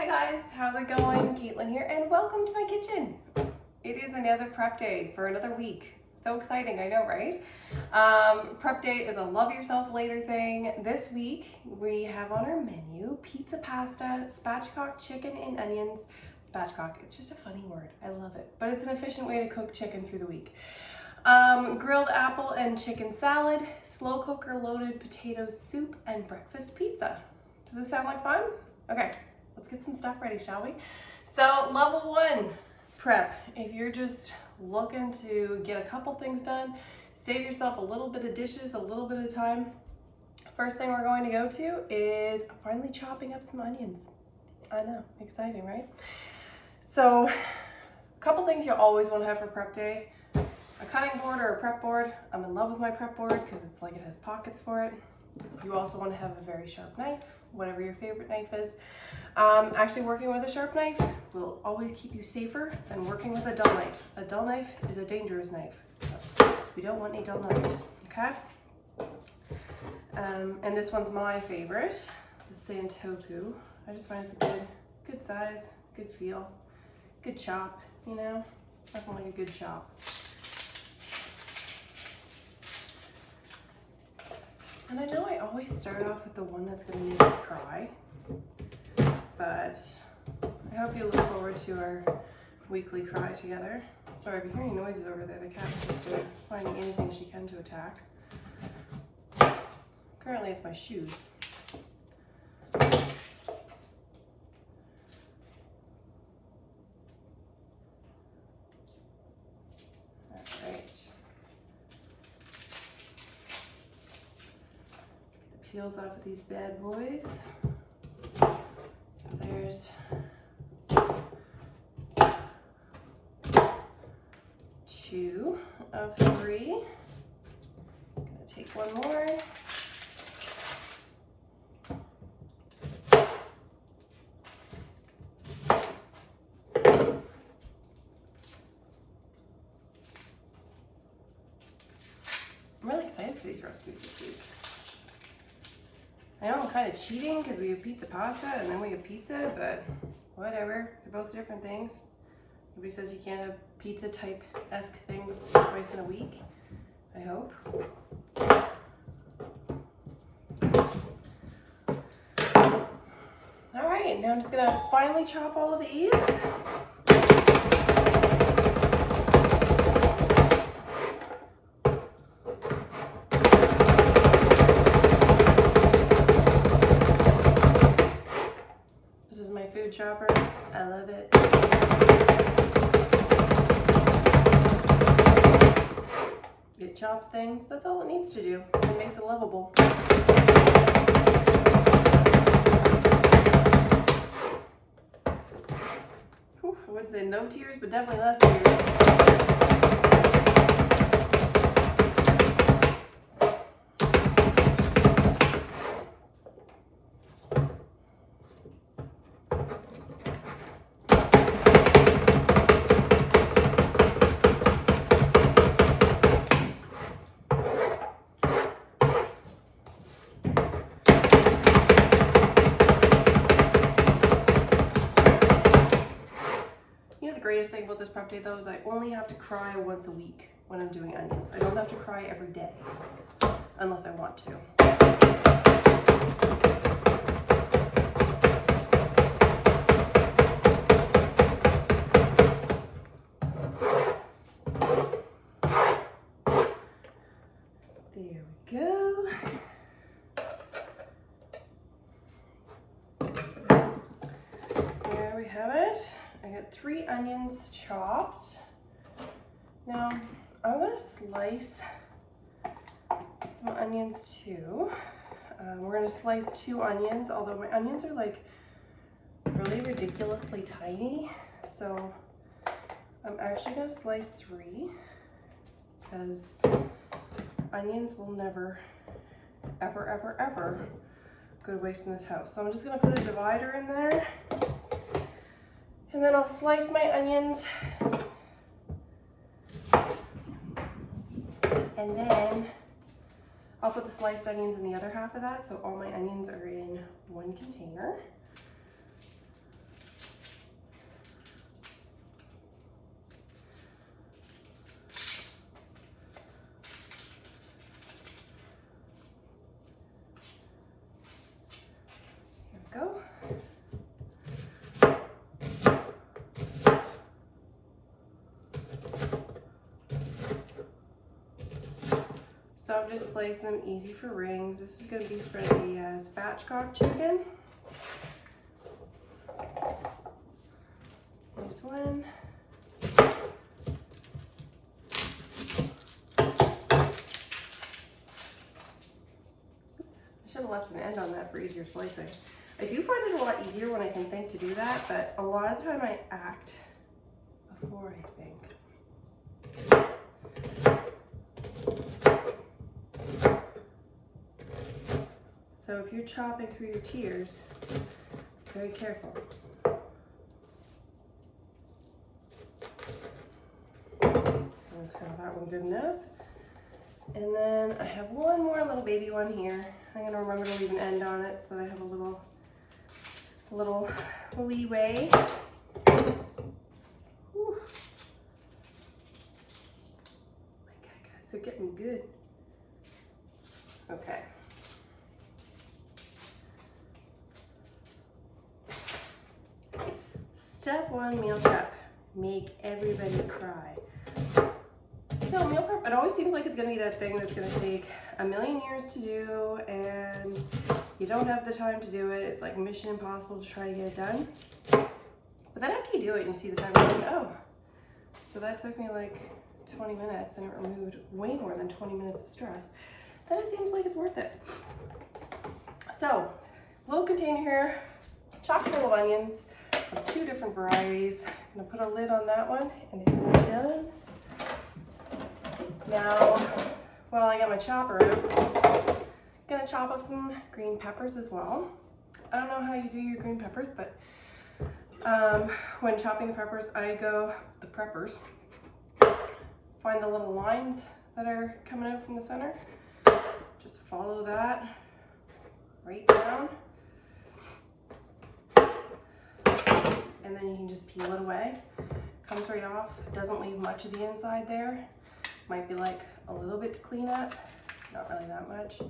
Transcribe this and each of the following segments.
Hi guys, how's it going? Caitlin here and welcome to my kitchen. It is another prep day for another week. So exciting, I know, right? Prep day is a love yourself later thing. This week we have on our menu pizza pasta, spatchcock chicken and onions. Spatchcock, it's just a funny word. I love it, but it's an efficient way to cook chicken through the week. Grilled apple and chicken salad, slow cooker loaded potato soup, and breakfast pizza. Does this sound like fun? Okay, let's get some stuff ready, shall we? So level 1 prep. If you're just looking to get a couple things done, save yourself a little bit of dishes, a little bit of time. First thing we're going to go to is finally chopping up some onions. I know, exciting, right? So a couple things you always want to have for prep day. A cutting board or a prep board. I'm in love with my prep board because it's like it has pockets for it. You also want to have a very sharp knife, whatever your favorite knife is. Actually working with a sharp knife will always keep you safer than working with a dull knife. A dull knife is a dangerous knife. So we don't want any dull knives, okay? And this one's my favorite, the Santoku. I just find it's a good size, good feel, good chop, you know? Definitely a good chop. And I know I always start off with the one that's going to make us cry, but I hope you look forward to our weekly cry together. Sorry if you hear any noises over there, the cat's just finding anything she can to attack. Currently it's my shoes. Peels off of these bad boys. There's 2 of 3. I'm gonna take one more. I'm really excited for these recipes this week. I know I'm kind of cheating because we have pizza pasta and then we have pizza, but whatever. They're both different things. Nobody says you can't have pizza type-esque things twice in a week, I hope. All right, now I'm just gonna finally chop all of these. Chopper. I love it. It chops things. That's all it needs to do. It makes it lovable. Whew, I wouldn't say no tears, but definitely less tears. The greatest thing about this prep day though is I only have to cry once a week when I'm doing onions. I don't have to cry every day unless I want to. There we go. There we have it. I got 3 onions chopped. Now I'm gonna slice some onions too. We're gonna slice 2 onions, although my onions are like really ridiculously tiny. So I'm actually gonna slice 3 because onions will never, ever, ever, ever go to waste in this house. So I'm just gonna put a divider in there. And then I'll slice my onions. And then I'll put the sliced onions in the other half of that, so all my onions are in one container. go. So I'm just slicing them easy for rings. This is going to be for the spatchcock chicken. There's one. I should have left an end on that for easier slicing. I do find it a lot easier when I can think to do that, but a lot of the time I act before I think. So if you're chopping through your tears, very careful. That one good enough. And then I have one more little baby one here. I'm gonna remember to leave an end on it so that I have a little leeway. Whew. My God, guys, they're getting good. Okay. Step one, meal prep. Make everybody cry. You know, meal prep, it always seems like it's going to be that thing that's going to take a million years to do and you don't have the time to do it. It's like mission impossible to try to get it done. But then after you do it and you see the time, you're like, oh, so that took me like 20 minutes and it removed way more than 20 minutes of stress. Then it seems like it's worth it. So, little container here, chock full of onions of 2 different varieties. I'm going to put a lid on that one and it is done. Now, while I got my chopper out, I'm gonna chop up some green peppers as well. I don't know how you do your green peppers, but when chopping the peppers, I go, find the little lines that are coming out from the center. Just follow that right down. And then you can just peel it away. Comes right off, doesn't leave much of the inside there. Might be like a little bit to clean up, not really that much.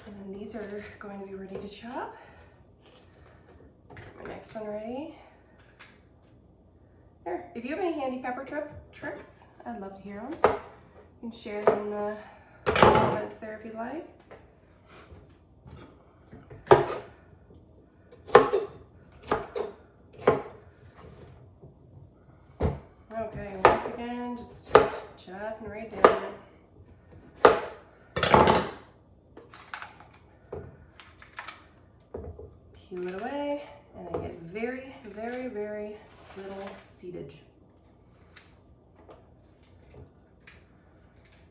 And then these are going to be ready to chop. My next one ready. Here, if you have any handy pepper tricks, I'd love to hear them. You can share them in the comments there if you like. Okay, once again, just chopping right down. Peel it away, and I get very, very, very little seedage.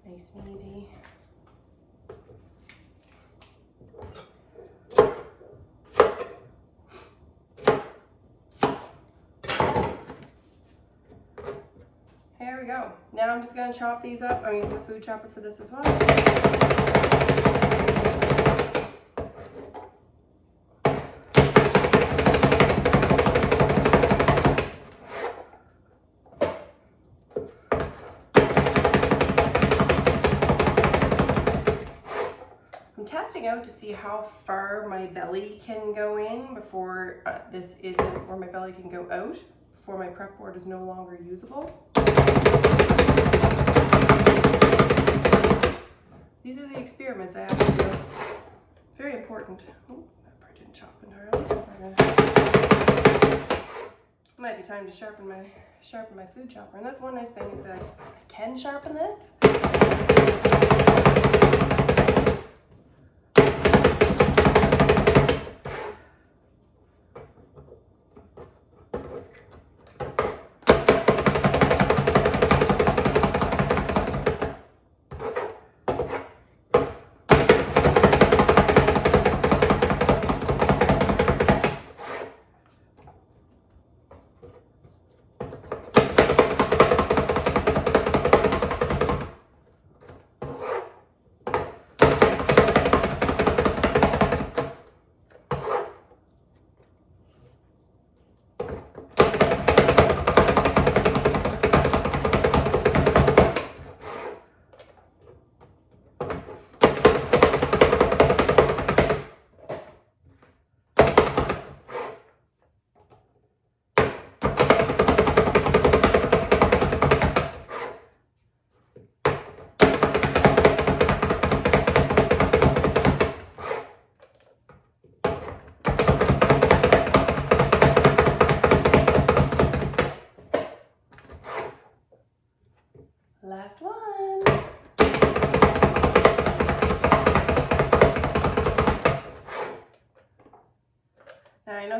Nice and easy. There we go. Now I'm just going to chop these up. I'm using the food chopper for this as well. I'm testing out to see how far my belly can go in before this isn't, or my belly can go out before my prep board is no longer usable. These are the experiments I have to do. Very important. Oh, that part didn't chop entirely. It might be time to sharpen my food chopper. And that's one nice thing is that I can sharpen this.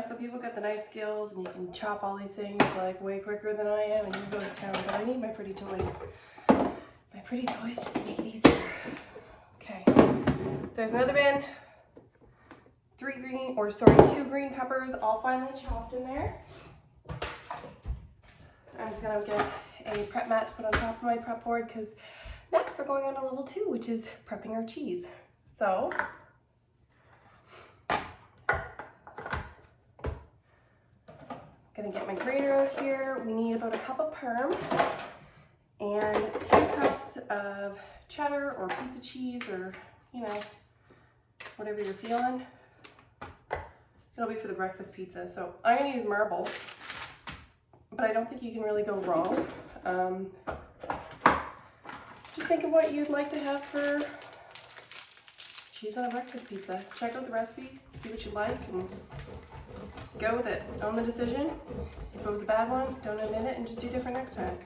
so people get the knife skills and you can chop all these things like way quicker than I am and you can go to town, but I need my pretty toys. My pretty toys just make it easier. Okay, so there's another bin. 2 green peppers all finely chopped in there. I'm just gonna get a prep mat to put on top of my prep board because next we're going on to level 2, which is prepping our cheese. So, gonna get my grater out here. We need about a cup of parm and 2 cups of cheddar or pizza cheese or, you know, whatever you're feeling. It'll be for the breakfast pizza. So I'm gonna use marble, but I don't think you can really go wrong. Just think of what you'd like to have for cheese on a breakfast pizza. Check out the recipe, see what you like, and go with it. Own the decision. If it was a bad one, don't admit it and just do different next time.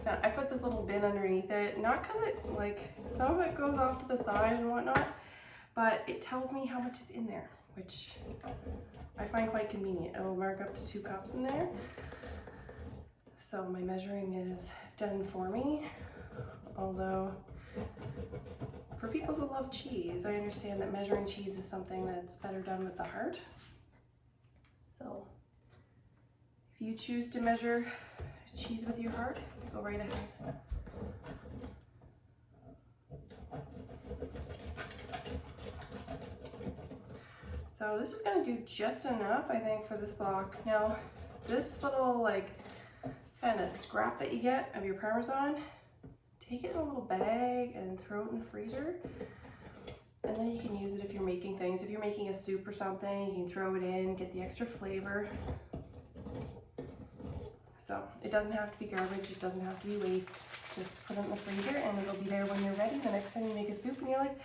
Now, I put this little bin underneath it, not because it, like, some of it goes off to the side and whatnot, but it tells me how much is in there, which I find quite convenient. It will mark up to 2 cups in there. So my measuring is done for me, although for people who love cheese, I understand that measuring cheese is something that's better done with the heart. So if you choose to measure cheese with your heart, go right ahead. So this is gonna do just enough, I think, for this block. Now, this little like kind of scrap that you get of your Parmesan, take it in a little bag and throw it in the freezer. And then you can use it if you're making things. If you're making a soup or something, you can throw it in, get the extra flavor. So it doesn't have to be garbage, it doesn't have to be waste. Just put it in the freezer and it'll be there when you're ready. The next time you make a soup and you're like,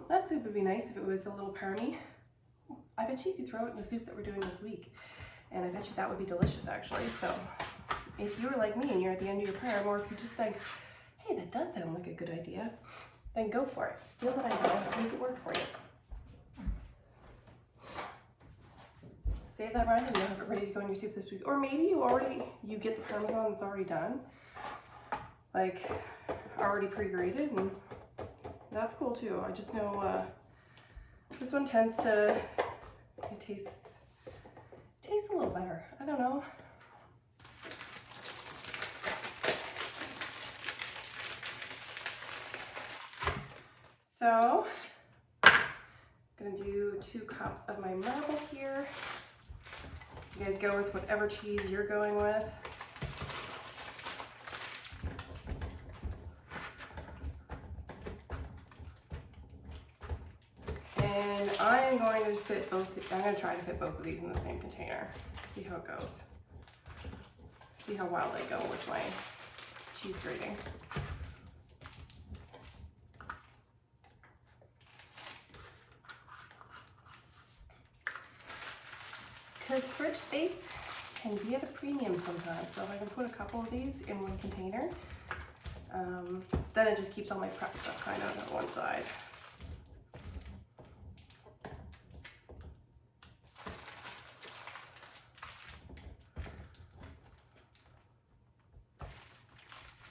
that soup would be nice if it was a little parmy. I bet you could throw it in the soup that we're doing this week. And I bet you that would be delicious actually. So if you were like me and you're at the end of your parm, or if you just think, hey, that does sound like a good idea, then go for it. Steal what I know, make it work for you. Save that rind and you'll have it ready to go in your soup this week. Or maybe you get the Parmesan that's already done, like already pre-grated, and that's cool too. I just know this one tends to, it tastes a little better. I don't know. So, I'm gonna do 2 cups of my marble here. You guys go with whatever cheese you're going with. And I'm going to try to fit both of these in the same container. See how it goes. See how wild I go with my cheese grating. Because fridge space can be at a premium sometimes. So if I can put a couple of these in one container, then it just keeps all my prep stuff kind of on one side.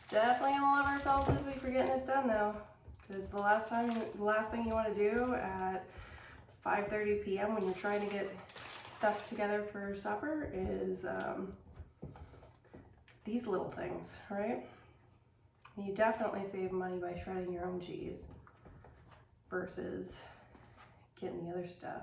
Definitely gonna love ourselves this week for getting this done though. Because the last thing you want to do at 5:30 p.m. when you're trying to get stuff together for supper is these little things, right? And you definitely save money by shredding your own cheese versus getting the other stuff.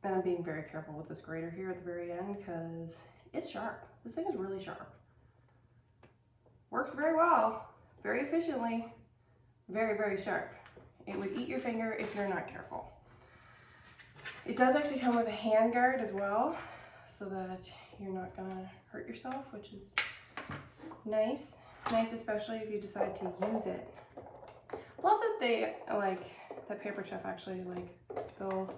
And I'm being very careful with this grater here at the very end because it's sharp. This thing is really sharp. Works very well, very efficiently, very, very sharp. It would eat your finger if you're not careful. It does actually come with a hand guard as well, so that you're not gonna hurt yourself, which is nice. Nice, especially if you decide to use it. Love that they, like, that Paper Chef actually, like, they'll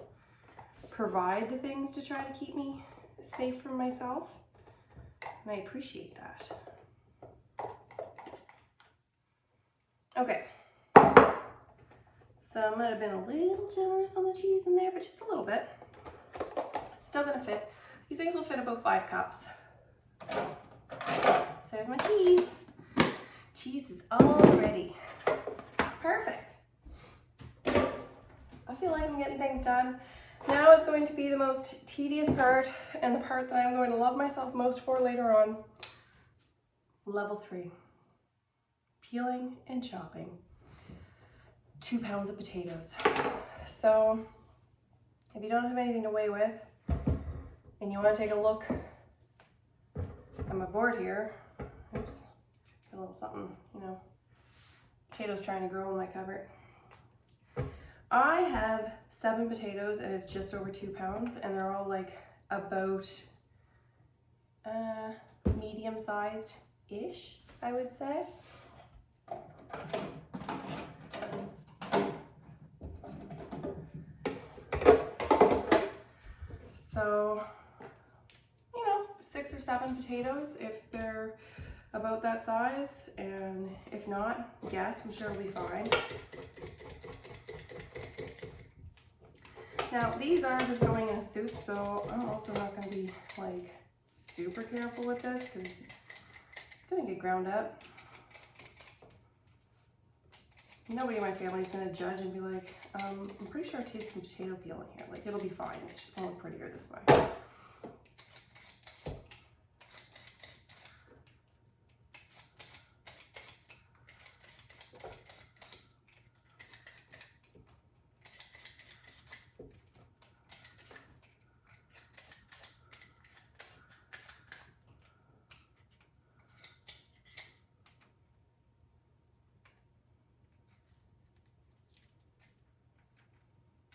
provide the things to try to keep me safe from myself. And I appreciate that. Okay. So I might have been a little generous on the cheese in there, but just a little bit. It's still gonna fit. These things will fit about 5 cups. So there's my cheese. Cheese is all ready. Perfect. I feel like I'm getting things done. Now is going to be the most tedious part, and the part that I'm going to love myself most for later on. Level 3. Peeling and chopping 2 pounds of potatoes. So if you don't have anything to weigh with and you want to take a look at my board here, oops, got a little something, you know, potatoes trying to grow in my cupboard. I have 7 potatoes and it's just over 2 pounds, and they're all like about medium sized ish, I would say. So, you know, 6 or 7 potatoes if they're about that size, and if not, guess, I'm sure it'll be fine. Now, these are just going in a soup, so I'm also not going to be like super careful with this because it's going to get ground up. Nobody in my family is going to judge and be like, I'm pretty sure I taste some potato peel in here. Like, it'll be fine. It's just going to look prettier this way.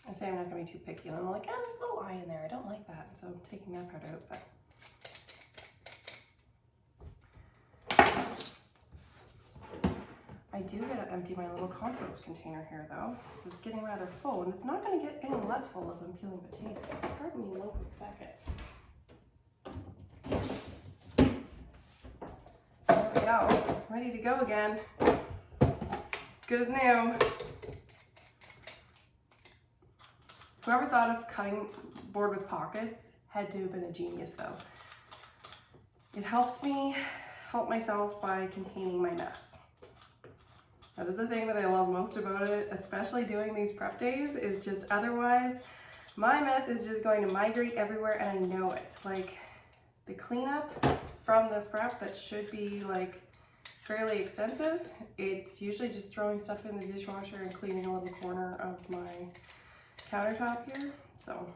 I say I'm not going to be too picky, and I'm like, oh, there's a little eye in there. I don't like that, so I'm taking that part out. But I do got to empty my little compost container here, though. It's getting rather full, and it's not going to get any less full as I'm peeling potatoes. Pardon me one quick second. There we go. Ready to go again. Good as new. Whoever thought of cutting board with pockets had to have been a genius, though. It helps me help myself by containing my mess. That is the thing that I love most about it, especially doing these prep days, is just otherwise my mess is just going to migrate everywhere, and I know it. Like, the cleanup from this prep that should be like fairly extensive, it's usually just throwing stuff in the dishwasher and cleaning a little corner of my countertop here. So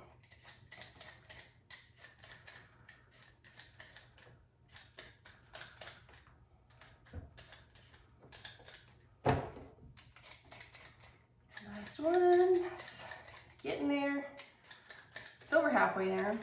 last one, it's getting there. It's over halfway there.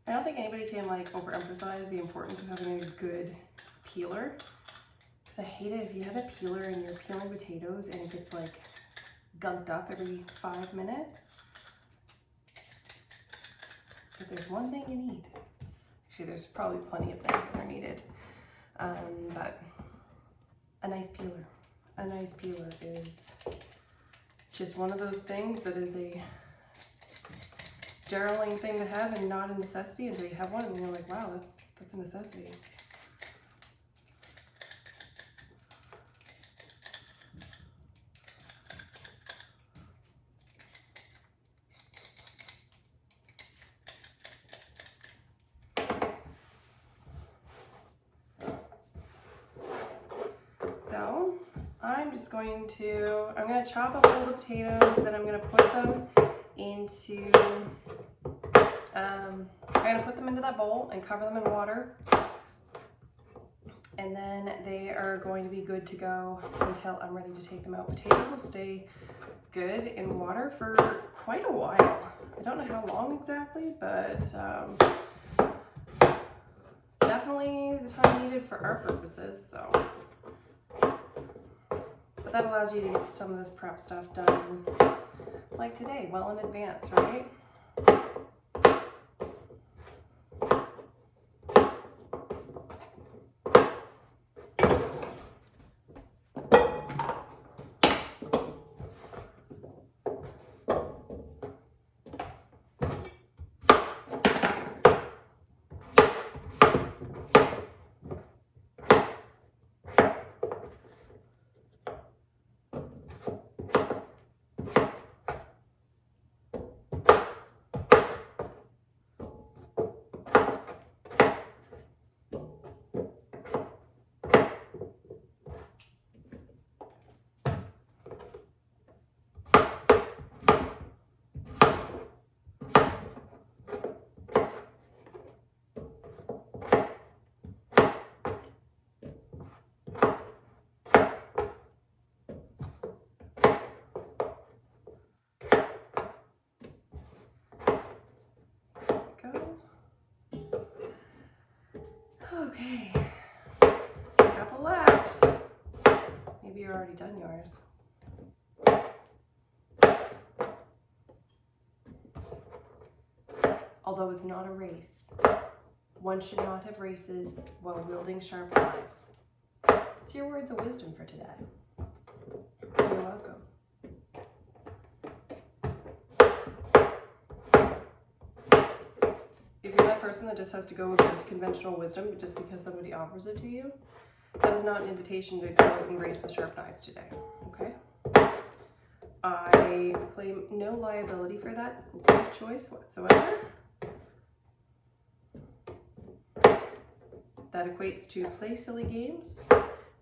I don't think anybody can like overemphasize the importance of having a good peeler. Because I hate it if you have a peeler and you're peeling potatoes and it gets like gunked up every 5 minutes. But there's one thing you need. Actually, there's probably plenty of things that are needed. But a nice peeler. A nice peeler is just one of those things that is a darling thing to have and not a necessity until you have one and you're like, wow, that's a necessity. I'm gonna chop up all the potatoes, then I'm gonna put them into, I'm gonna put them into that bowl and cover them in water. And then they are going to be good to go until I'm ready to take them out. Potatoes will stay good in water for quite a while. I don't know how long exactly, but definitely the time needed for our purposes, so. But that allows you to get some of this prep stuff done like today, well in advance, right? Okay, a couple left. Maybe you're already done yours. Although it's not a race. One should not have races while wielding sharp knives. It's your words of wisdom for today. You're welcome. If you're that person that just has to go against conventional wisdom just because somebody offers it to you, that is not an invitation to go out and race with sharp knives today, okay? I claim no liability for that life choice whatsoever. That equates to play silly games,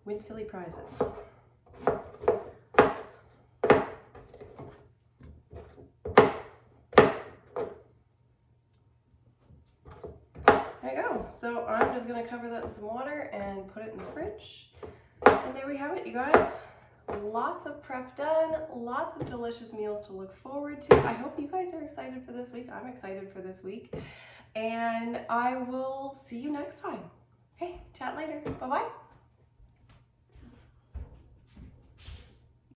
win silly prizes. There you go. So I'm just gonna cover that in some water and put it in the fridge. And there we have it, you guys. Lots of prep done, lots of delicious meals to look forward to. I hope you guys are excited for this week. I'm excited for this week. And I will see you next time. Okay, chat later. Bye-bye.